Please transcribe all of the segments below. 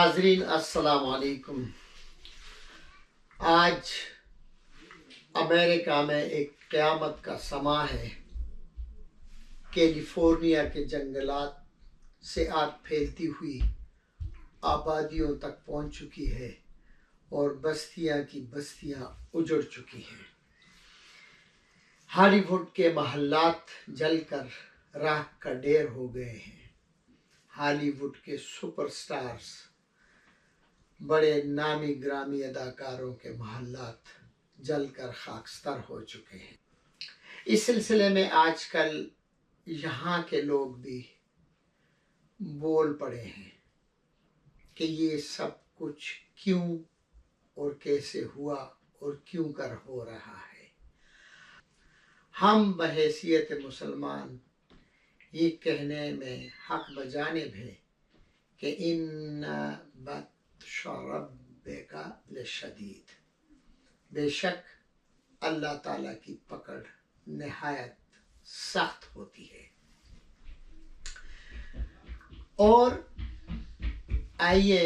नाजरीन अस्सलाम वालेकुम। आज अमेरिका में एक क़यामत का समा है। कैलिफोर्निया के जंगलात से आग फैलती हुई आबादियों तक पहुंच चुकी है और बस्तियां की बस्तियां उजड़ चुकी हैं। हॉलीवुड के महल्लात जलकर राख का ढेर हो गए हैं। हॉलीवुड के सुपरस्टार्स, बड़े नामी ग्रामी अदाकारों के महल्लात जलकर खाकस्तर हो चुके हैं। इस सिलसिले में आजकल यहाँ के लोग भी बोल पड़े हैं कि ये सब कुछ क्यों और कैसे हुआ और क्यों कर हो रहा है। हम बहैसियत मुसलमान ये कहने में हक बजानिब है कि इन्ना बत्श रब्बिका लशदीद, बेशक अल्लाह ताला की पकड़ निहायत सख्त होती है। और आइए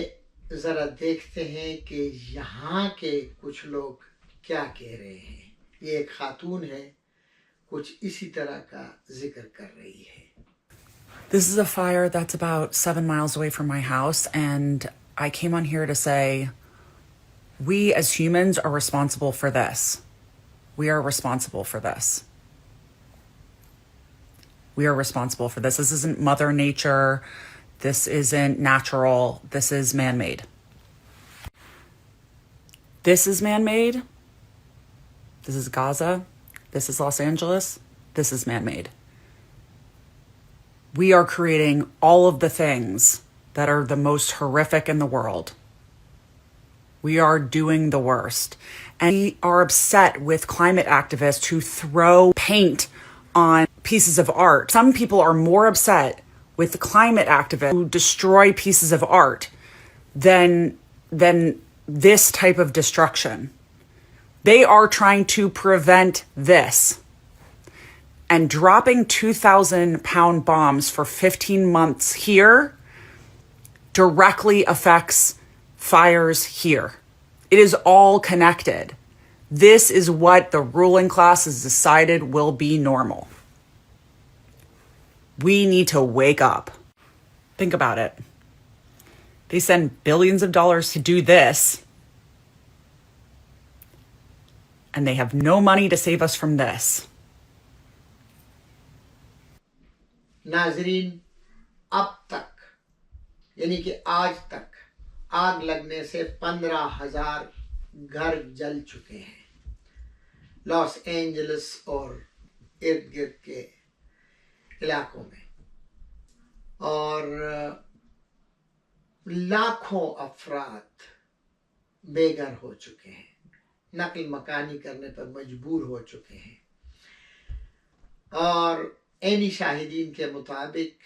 ज़रा देखते हैं कि यहाँ के कुछ लोग क्या कह रहे हैं। ये एक खातून है, कुछ इसी तरह का जिक्र कर रही है। This is a fire that's about 7 miles away from my house, and I came on here to say, we as humans are responsible for this. We are responsible for this. We are responsible for this. This isn't Mother Nature. This isn't natural. This is man-made. This is man-made. This is Gaza. This is Los Angeles. This is man-made. We are creating all of the things that are the most horrific in the world. We are doing the worst. And we are upset with climate activists who throw paint on pieces of art. Some people are more upset with the climate activists who destroy pieces of art than this type of destruction. They are trying to prevent this. And dropping 2,000-pound bombs for 15 months here directly affects fires here. It is all connected. This is what the ruling class has decided will be normal. We need to wake up. Think about it. They send billions of dollars to do this, and they have no money to save us from this. नाजरीन, अब तक यानी कि आज तक आग लगने से 15,000 घर जल चुके हैं लॉस एंजलिस और इर्द गिर्द के इलाकों में, और लाखों अफराद बेघर हो चुके हैं, नकल मकानी करने पर मजबूर हो चुके हैं। और ऐनी शाहिदीन के मुताबिक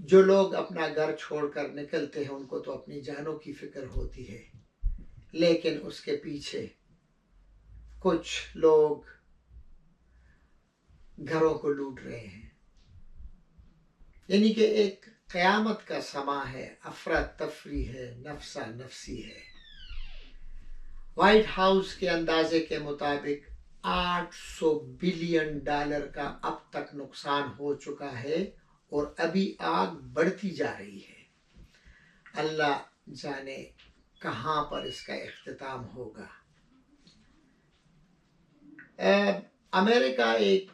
जो लोग अपना घर छोड़कर निकलते हैं उनको तो अपनी जानों की फिक्र होती है, लेकिन उसके पीछे कुछ लोग घरों को लूट रहे हैं। यानी कि एक क़यामत का समा है, अफरा तफरी है, नफसा नफसी है। व्हाइट हाउस के अंदाजे के मुताबिक $800 बिलियन का अब तक नुकसान हो चुका है और अभी आग बढ़ती जा रही है। अल्लाह जाने कहां पर इसका इख्तिताम होगा। अमेरिका एक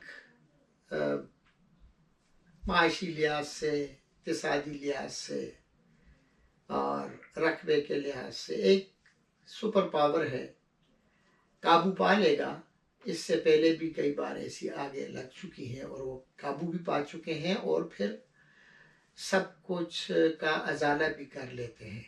माशी लिहाज से, इक़्तिसादी लिहाज से और रकबे के लिहाज से एक सुपर पावर है, काबू पा लेगा। इससे पहले भी कई बार ऐसी आगे लग चुकी हैं और वो काबू भी पा चुके हैं और फिर सब कुछ का अजाला भी कर लेते हैं।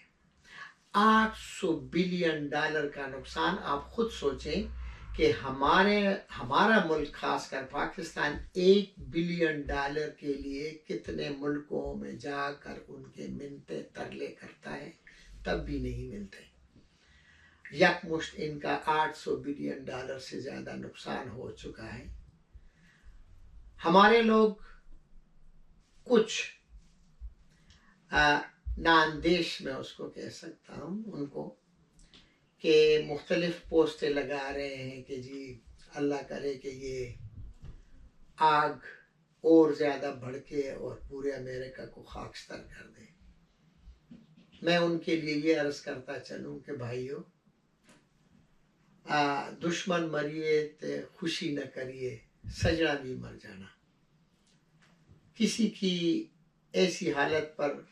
$800 बिलियन का नुकसान। आप खुद सोचें कि हमारा मुल्क खासकर पाकिस्तान $1 बिलियन के लिए कितने मुल्कों में जाकर उनके मिन्नतें तरले करता है, तब भी नहीं मिलते। यकमुश्त इनका $800 बिलियन से ज़्यादा नुकसान हो चुका है। हमारे लोग कुछ नाअंदेश मैं उसको कह सकता हूँ उनको, कि मुख्तलिफ पोस्टें लगा रहे हैं कि जी अल्लाह करे कि ये आग और ज़्यादा भड़के और पूरे अमेरिका को खाकस्तर कर दे। मैं उनके लिए ये अर्ज़ करता चलूँ कि भाइयों, दुश्मन मरिए ते खुशी न करिए, सजना भी मर जाना। किसी की ऐसी हालत पर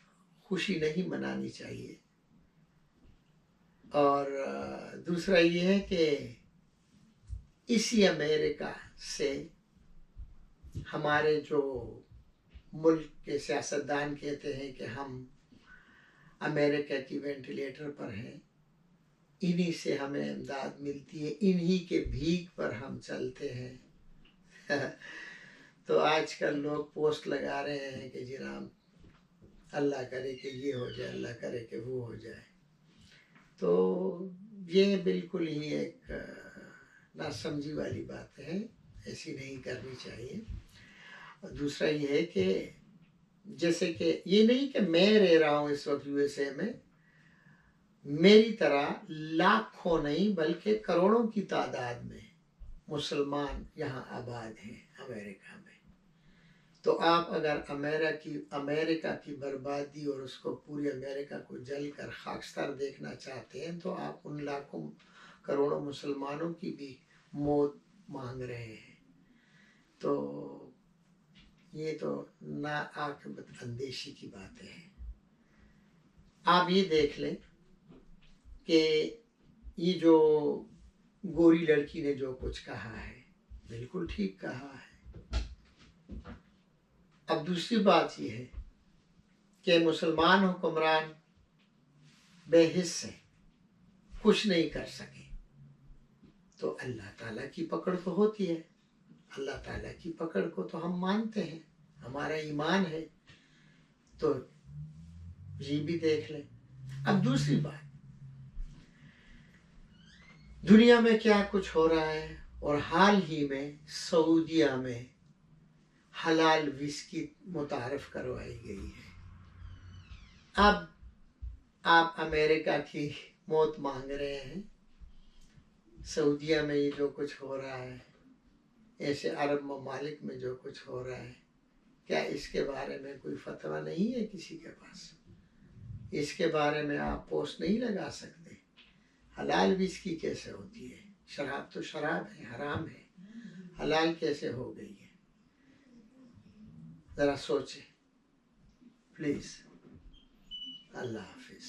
खुशी नहीं मनानी चाहिए। और दूसरा ये है कि इसी अमेरिका से हमारे जो मुल्क के सियासतदान कहते हैं कि हम अमेरिका की वेंटिलेटर पर हैं, इन्हीं से हमें इमदाद मिलती है, इन्हीं के भीख पर हम चलते हैं। तो आजकल लोग पोस्ट लगा रहे हैं कि जनाब अल्लाह करे कि ये हो जाए, अल्लाह करे कि वो हो जाए। तो ये बिल्कुल ही एक नासमझी वाली बात है, ऐसी नहीं करनी चाहिए। और दूसरा ये है कि जैसे कि ये नहीं कि मैं रह रहा हूँ इस वक्त यूएसए में, मेरी तरह लाखों नहीं बल्कि करोड़ों की तादाद में मुसलमान यहाँ आबाद हैं अमेरिका में। तो आप अगर अमेरिका की बर्बादी और उसको पूरी अमेरिका को जल कर खाकस्तर देखना चाहते हैं, तो आप उन लाखों करोड़ों मुसलमानों की भी मौत मांग रहे हैं। तो ये तो ना आक़िबत अंदेशी की बातें हैं। आप ये देख लें कि ये जो गोरी लड़की ने जो कुछ कहा है बिल्कुल ठीक कहा है। अब दूसरी बात यह है कि मुसलमान हुक्मरान बेहिस्स हैं, कुछ नहीं कर सके, तो अल्लाह ताला की पकड़ तो होती है। अल्लाह ताला की पकड़ को तो हम मानते हैं, हमारा ईमान है। तो ये भी देख लें। अब दूसरी बात, दुनिया में क्या कुछ हो रहा है, और हाल ही में सऊदिया में हलाल विस्की मुतारफ करवाई गई है। अब आप अमेरिका की मौत मांग रहे हैं। सऊदिया में ये जो कुछ हो रहा है, ऐसे अरब ममालिक में जो कुछ हो रहा है, क्या इसके बारे में कोई फतवा नहीं है किसी के पास? इसके बारे में आप पोस्ट नहीं लगा सकते? हलाल विस्की कैसे होती है? शराब तो शराब है, हराम है, हलाल कैसे हो गई है? ज़रा सोचें प्लीज़। अल्लाह हाफिज़।